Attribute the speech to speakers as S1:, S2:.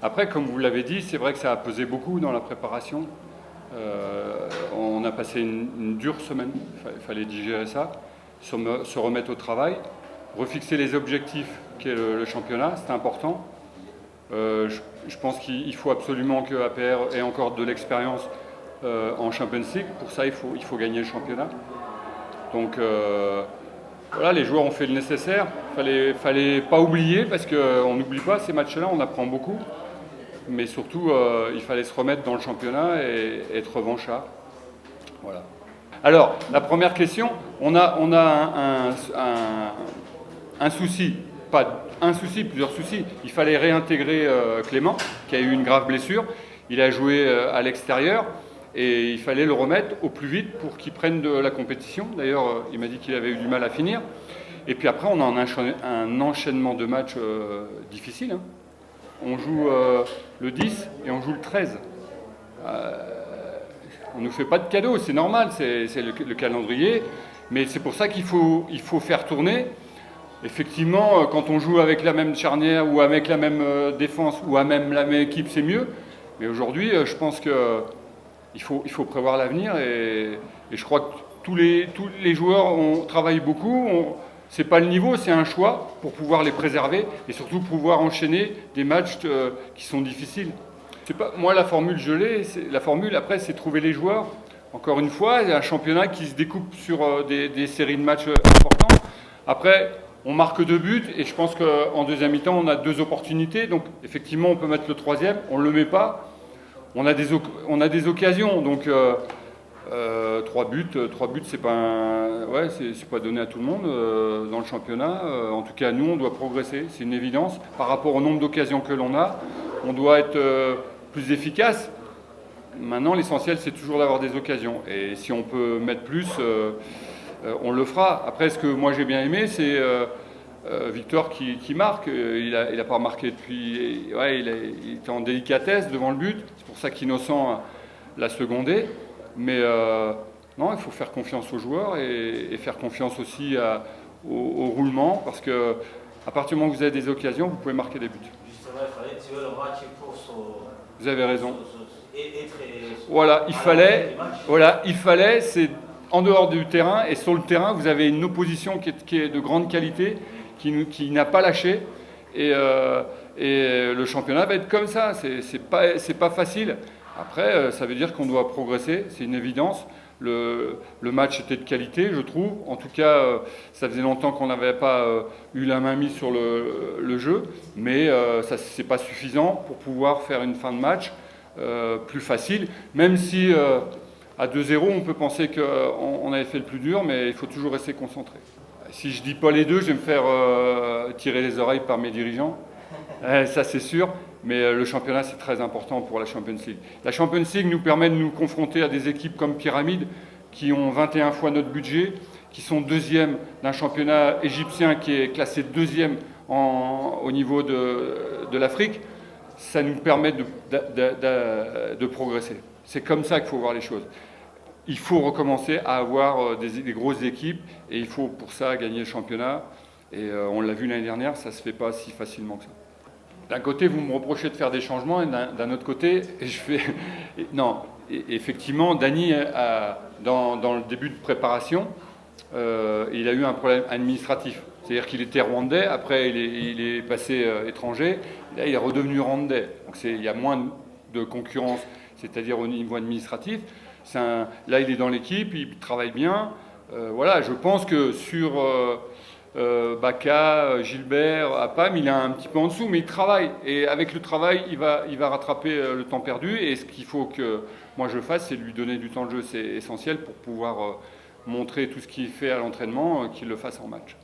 S1: Après, comme vous l'avez dit, c'est vrai que ça a pesé beaucoup dans la préparation. On a passé une dure semaine, il fallait digérer ça, se remettre au travail, refixer les objectifs qu'est le championnat, c'est important. Je pense qu'il faut absolument que APR ait encore de l'expérience en Champions League. Pour ça, il faut gagner le championnat. Donc voilà, les joueurs ont fait le nécessaire. Fallait pas oublier, parce qu'on n'oublie pas ces matchs-là, on apprend beaucoup. Mais surtout, il fallait se remettre dans le championnat et être revanchard. Voilà. Alors, la première question, on a un souci, pas un souci, plusieurs soucis. Il fallait réintégrer Clément, qui a eu une grave blessure. Il a joué à l'extérieur et il fallait le remettre au plus vite pour qu'il prenne de la compétition. D'ailleurs, il m'a dit qu'il avait eu du mal à finir. Et puis après, on a un enchaînement de matchs difficiles. Hein. On joue le 10 et on joue le 13. On ne nous fait pas de cadeaux, c'est normal, c'est le calendrier. Mais c'est pour ça qu'il faut faire tourner. Effectivement, quand on joue avec la même charnière ou avec la même défense ou à même la même équipe, c'est mieux. Mais aujourd'hui, je pense qu'il faut prévoir l'avenir. Et je crois que tous les joueurs travaillent beaucoup. C'est pas le niveau, c'est un choix pour pouvoir les préserver et surtout pouvoir enchaîner des matchs qui sont difficiles. C'est pas, moi, la formule, je l'ai. La formule, après, c'est trouver les joueurs. Encore une fois, il y a un championnat qui se découpe sur des séries de matchs importants. Après, on marque 2 buts et je pense qu'en deuxième mi-temps, on a 2 opportunités. Donc, effectivement, on peut mettre le 3e. On ne le met pas. On a des occasions. Donc, 3 buts, c'est pas donné à tout le monde dans le championnat. En tout cas, nous, on doit progresser, c'est une évidence. Par rapport au nombre d'occasions que l'on a, on doit être plus efficace. Maintenant, l'essentiel, c'est toujours d'avoir des occasions. Et si on peut mettre plus, on le fera. Après, ce que moi j'ai bien aimé, c'est Victor qui marque. Il a pas marqué depuis. Ouais, il était en délicatesse devant le but. C'est pour ça qu'Innocent l'a secondé. Mais non, il faut faire confiance aux joueurs et faire confiance aussi au roulement, parce que à partir du moment où vous avez des occasions, vous pouvez marquer des buts.
S2: Justement, il fallait tirer le match pour
S1: vous avez raison.
S2: Voilà,
S1: il fallait, c'est en dehors du terrain et sur le terrain, vous avez une opposition qui est de grande qualité, qui n'a pas lâché. Et le championnat va être comme ça. C'est pas facile. Après, ça veut dire qu'on doit progresser, c'est une évidence. Le match était de qualité, je trouve. En tout cas, ça faisait longtemps qu'on n'avait pas eu la main mise sur le jeu, mais ça c'est pas suffisant pour pouvoir faire une fin de match plus facile. Même si à 2-0, on peut penser qu'on avait fait le plus dur, mais il faut toujours rester concentré. Si je dis pas les deux, je vais me faire tirer les oreilles par mes dirigeants. Ça c'est sûr. Mais le championnat, c'est très important pour la Champions League. La Champions League nous permet de nous confronter à des équipes comme Pyramide, qui ont 21 fois notre budget, qui sont 2e d'un championnat égyptien qui est classé 2e au niveau de l'Afrique. Ça nous permet de progresser. C'est comme ça qu'il faut voir les choses. Il faut recommencer à avoir des grosses équipes et il faut pour ça gagner le championnat. Et on l'a vu l'année dernière, ça ne se fait pas si facilement que ça. D'un côté, vous me reprochez de faire des changements, et d'un autre côté, je fais... Non, effectivement, Dany, dans le début de préparation, il a eu un problème administratif. C'est-à-dire qu'il était rwandais, après il est passé étranger, là il est redevenu rwandais. Donc il y a moins de concurrence, c'est-à-dire au niveau administratif. Là, il est dans l'équipe, il travaille bien. Voilà, je pense que sur... Baka, Gilbert, Apam, il est un petit peu en dessous, mais il travaille. Et avec le travail, il va rattraper le temps perdu. Et ce qu'il faut que moi je fasse, c'est lui donner du temps de jeu. C'est essentiel pour pouvoir montrer tout ce qu'il fait à l'entraînement, qu'il le fasse en match.